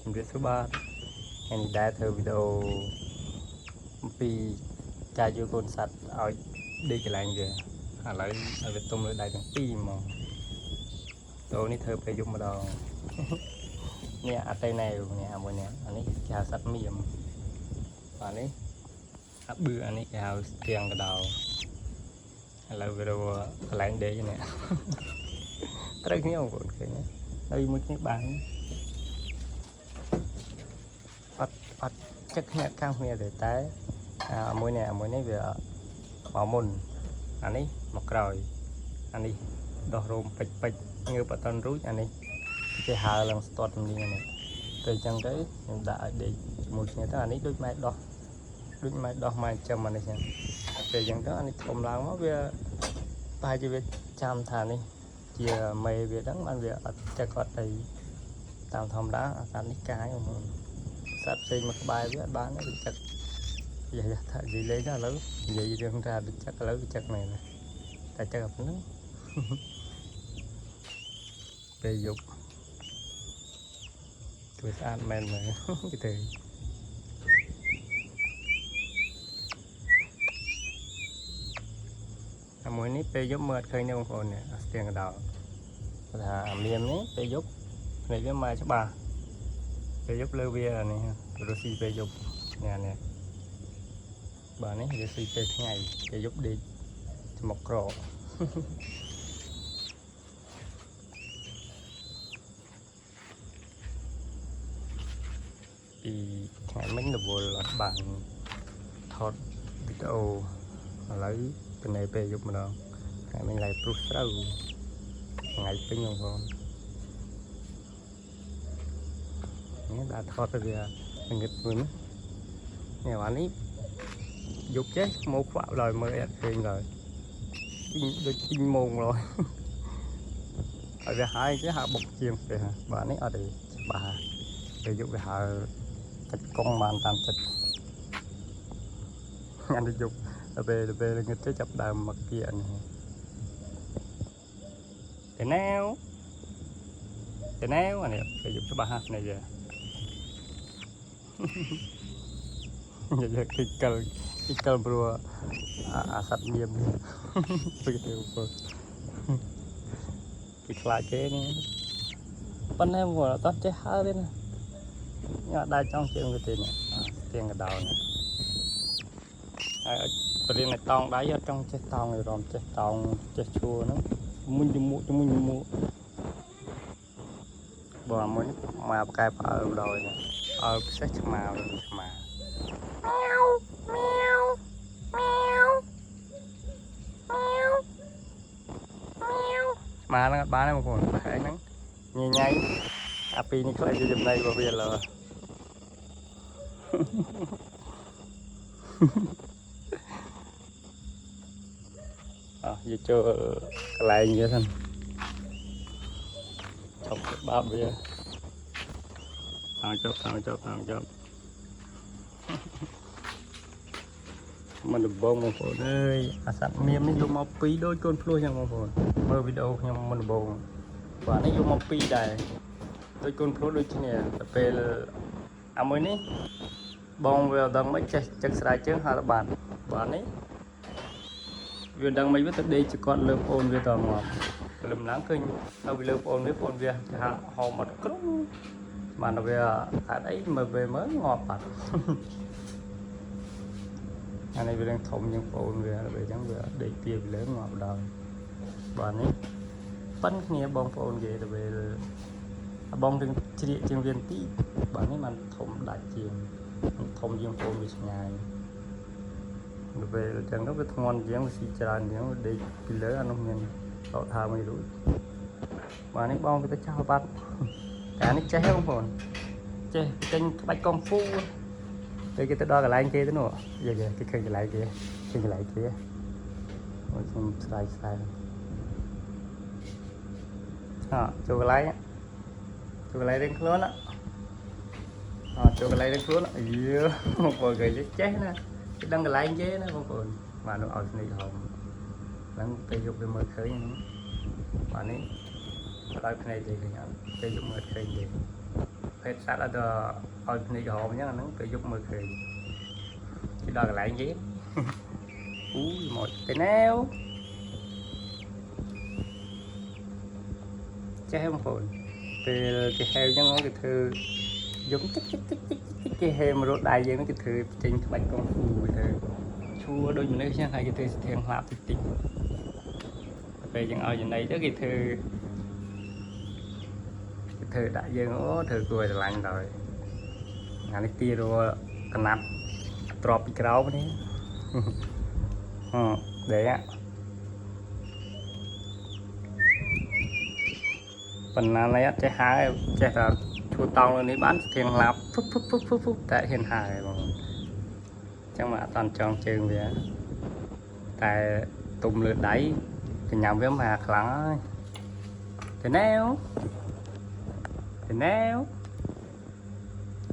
ជំរាបសួរបាទថ្ងៃនេះដែរធ្វើវីដេអូអំពីការយកកូនសត្វឲ្យដេកកន្លែងវាឥឡូវឲ្យវាទុំលើដៃទាំងពីរហ្មងតោនេះធ្វើពេលយប់ម្ដងនេះអត់ទៅណែនេះមួយនេះអានេះគេហៅសត្វមៀមបាទនេះអាប៊ឺអានេះគេហៅស្ទៀងកដោឥឡូវវារកកន្លែងដេកនេះត្រូវគ្នាបងប្អូនឃើញហើយមួយគ្នាបានអត់ចឹកគ្នាខាងគ្នាទេតែមួយនេះវាមកមុនអានេះមកក្រោយអានេះដោះរោមពេជ្រងើបអត់តន់រួចអានេះគេហើឡើងស្ទាត់ជំនាញនេះទៅអញ្ចឹងទៅខ្ញុំដាក់ឲ្យដេកជាមួយគ្នាទៅអានេះដូចម៉ែដោះម៉ែចាំអានេះចឹងពេលអញ្ចឹងទៅអានេះធំឡើងមកវាប្រហែលជាវាចាំថានេះជាមេវាហ្នឹងបានវាអត់ចឹកគាត់ទៅតាមធម្មតាអាសត្វនេះកាយមកសត្វផ្សេងមកក្បែរវាអត់បានទេវាចឹកនិយាយថានិយាយលេងឥឡូវនិយាយរឿងថាវាចឹកឥឡូវវាចឹកមែនតែចឹកប៉ុណ្ណឹងពេលយប់ធ្វើស្អាតមែនមើលគេទៅអាមួយនេះពេលយប់មើលអត់ឃើញទេបងប្អូននេះស្ទៀងកដោថាអាមៀមនេះពេលយប់ភ្នែកវាមកច្បាស់ពេលយប់លើវានេះរស់ស៊ីពេលយប់នេះបាទនេះវាស៊ីពេលថ្ងៃពេលយប់ដេកច្មុកក្រពីថ្ងៃមិញរវល់អត់បានថតវីដេអូឥឡូវពីនៃពេលយប់ម្ដងថ្ងៃមិញឡើងព្រុសស្រូវថ្ងៃពេញបងប្អូននេះដាក់ថតទៅវាងឹតមួយនេះអានេះយប់ចេះមកខ្វាក់ឡើយមើលអត់ឃើញឡើយដូចពីងម៉ោងឡើយហើយវាហើយចេះហៅបុកជាងទេបាទនេះអត់ទេច្បាស់ពេលយប់វាហៅទឹកកង់បានតាមចិត្តអានេះយប់ពេលងឹតចេះចាប់ដើមមកគៀនេះតែណែវអានេះពេលយប់ច្បាស់ណាស់នេះនិយាយគិកលព្រោះអាសត្វមៀមពីទៅបងពីខ្លាចគេនេះប៉ុន្តែមកអត់ចេះហើទេណាញ៉ាំដាច់ចង់ជើងទៅទេនេះស្ទៀងកដោនេះហើយបរិញ្ញាតងដៃអត់ចង់ចេះតោងឯរំចេះតោងចេះឈួរហ្នឹងមុញចមួកបងមួយមកបកែផ្អើលដល់នេះអើពិសេសឆ្មាម៉ាហ្នឹងអត់បានទេបងប្អូនឯហ្នឹងញ៉ៃអាពីរនេះខ្លាចជាចំណៃរបស់វាឡើយយកចូលកន្លែងវាសិនឈប់បាបវាចប់មិនដំបងបងប្អូនអើយអាសត្វមៀមនេះយកមកពីរដូចកូនភ្លោះចឹងបងប្អូនមើលវីដេអូខ្ញុំមុនដំបងបាទនេះយកមកពីរដែរដូចកូនភ្លោះដូចគ្នាតែពេលអាមួយនេះបងវាដឹងមិនចេះចឹកស្រាយជើងហៅរបាត់បាទនេះវាដឹងមិនវាទៅដេកចគាត់លើប្អូនវាតងាប់លំឡើងឃើញទៅវាលើប្អូនវាគេហៅហោមអត់ក្រុងបានវាខាត់អីមើលងាប់បាត់អានេះវានឹងធំជាងប្អូនវាពេលអញ្ចឹងវាដេកពីលើងាប់ដល់បាទនេះប៉ិនគ្នាបងប្អូនគេទៅពេលបងទាំងជ្រៀកជាងវាទីបាទនេះมันធំដាច់ជាងធំជាងប្អូនវាឆ្ងាយទៅពេលអញ្ចឹងទៅវាធ្ងន់ជាងវាស៊ីច្រើនជាងវាដេកពីលើអានោះមានតោថាមិនរួចបាទនេះបងវាទៅចោលបាត់ការនេះចេះទេបងប្អូនចេះចេញក្បាច់កុងហ្វូទៅគេទៅដល់កន្លែងគេទៅនោះគេឃើញកន្លែងគេអូខ្ញុំស្រាយចូលកន្លែងរៀងខ្លួនចូលកន្លែងរៀងខ្លួនបងប្អូនគេចេះណាគេដឹងកន្លែងគេណាបងប្អូនបាទនោះឲ្យស្នេហ៍ហមហ្នឹងពេលយប់វាមើលឃើញហ្នឹងបាទនេះដល់ភ្នែកគេឃើញអត់ពេលយប់មើលឃើញទេ phết sát là ở này họ nhá nó phải giúp mưa khơi cái đó lại ghét một cái neo chắc không phồn từ cái heo nhá nó cái thư giống tích cái heo mà rốt đại với nó cái thư trên cái bạch con phù cái thư chua đôi mình lấy sang hai cái thư thiền lạp thì tính về chẳng ở trên đây đó cái thư đại dương ó thư cười là lạnh rồi ngày này tia rồi cần nắp drop cái rau đấy để á phần này trái hái trái là chua tông lên đi bán thiền lạp phúc tại hiện hài mà chẳng mà toàn tròn trường vậy tại tùng lượt đáy thì nhầm với mà lắm thì néo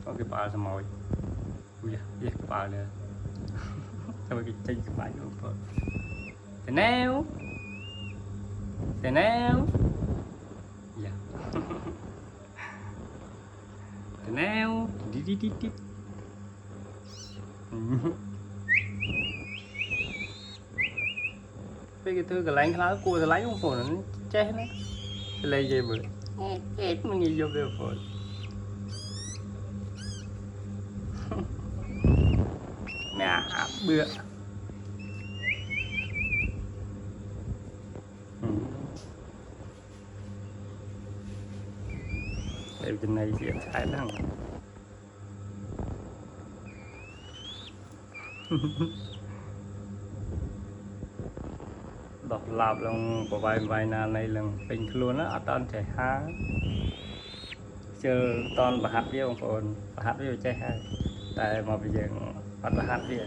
có cái bờ sao mồi ui da cái bờ nè sao cái chân cái bãi luôn thôi thì néo dạ thì néo đi cái thứ cái lạnh nó cua cái lạnh không phổi nó chết nó lấy gì bự chết mình nghĩ vô về phổi mẹ bựa đây bên này diện thái lắm đọc lạp lòng của vài nà này lần bình luôn á ở toàn trẻ há chờ toàn bà hát với ông phồn bà hát với trẻ hai tại mà bây giờ bắt bà hát với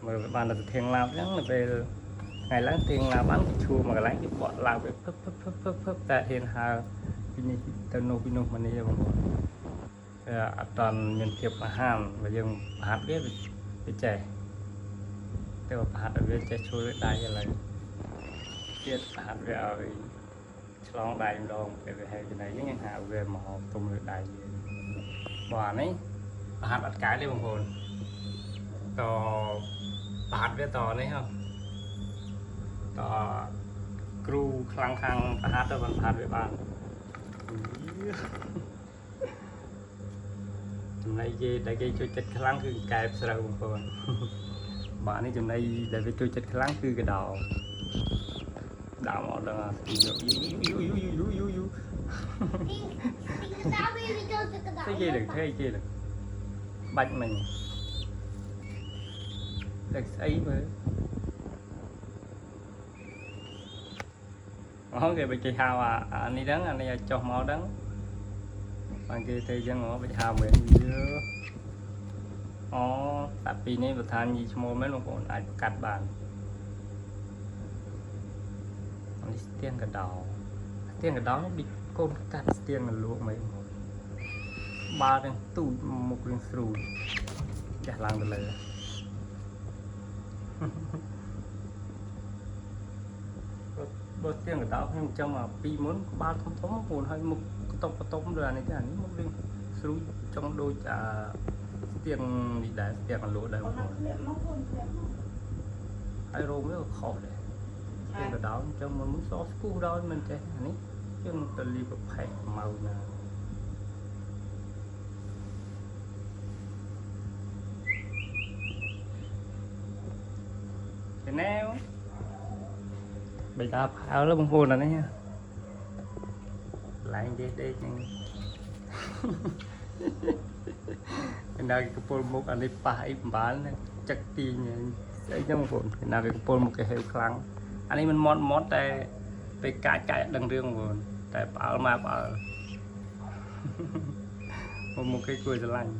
mà bạn là thiền làm nhắn là về ngày láng thiền là bán chua mà láng cái bọn làm về phấp tại thiền hà ini tano pino mana ya bang toàn miền thiệp mà hàm và dân hát biết về trẻแต่ว่าผัดเอาไว้จะช่วยได้อะไรเทียดผัดไว้เอาฉลองได้ดองไปให้ที่ไหนยังหาเวหมอตุ่มเลยได้บ่อนี้ผัดอัดกายเลยบางคนต่อผัดไว้ต่อนี่ครับต่อกรูคลังคังผัดแล้วมันผัดไว้บ้านในเย่ได้เย่ช่วยจัดคลังคือกายสระบางคนบ้านนี้จำได้ได้ไปช่วยจัดครั้งคือกระดาวดาวหมดแล้วยูcái gì được thế gì được bạch mình được ấy với không kì bị chị hào anh đi đắng anh đi cho máu đắng bạn kia thì dân ngõ bị hào mình tại vì này một tháng gì mua mấy luôn còn ai cắt bàn tiền cái đó nó bị côn cắt tiền là luộc mấy ba đằng tủ một đằng sùi chả làm đượcเลยbớt tiền cái đó không trong mà pi muốn ba thống buồn hay một tông rồi này cái này một đằng sùi trong đôi chả tiền đi đá tiền còn lỗ đấy ai rô mới khó đấy tiền cái đó cho mình muốn xóa school đó mình chơi này chứ mình tự li bậc phải màu nè cái neo bây giờ áo nó bông phun rồi đấy nha lại đây nhưng nào cái pol một anh ấy phải bán chắc tiền ấy trong vốn nào cái pol một cái heo khăn anh ấy mình món tại về cái đằng riêng vốn tại bảo mà bảo một cái cùi giờ lành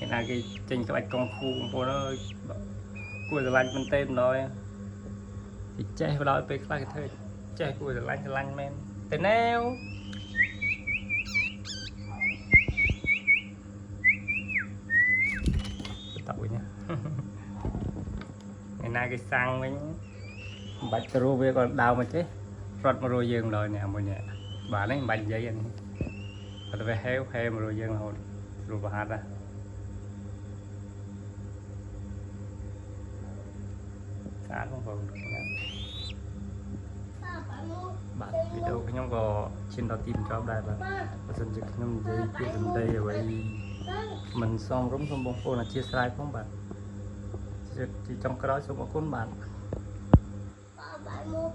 cái nào cái trình cái bạch con phu của nó cùi giờ lành mình tên rồi thì che vào đó về cái thôi che cùi giờ lành men tên neo tội nha ngày nay cái xăng với bạch rô về còn đào mà chứ rót mà rô dương rồi nè mọi nhẹ bà lấy bạch giấy anh But we have rồi dân hồn rồi bà hát ra sáng không còn bạn video cái nhóm có trên đó tìm cho đây và dần dần nhóm dây kia dần đây rồi mình xong rúng xong bông phô là chia sẻ không bạn chỉ trong cái đó xong có cuốn bạn bạn mua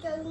chơi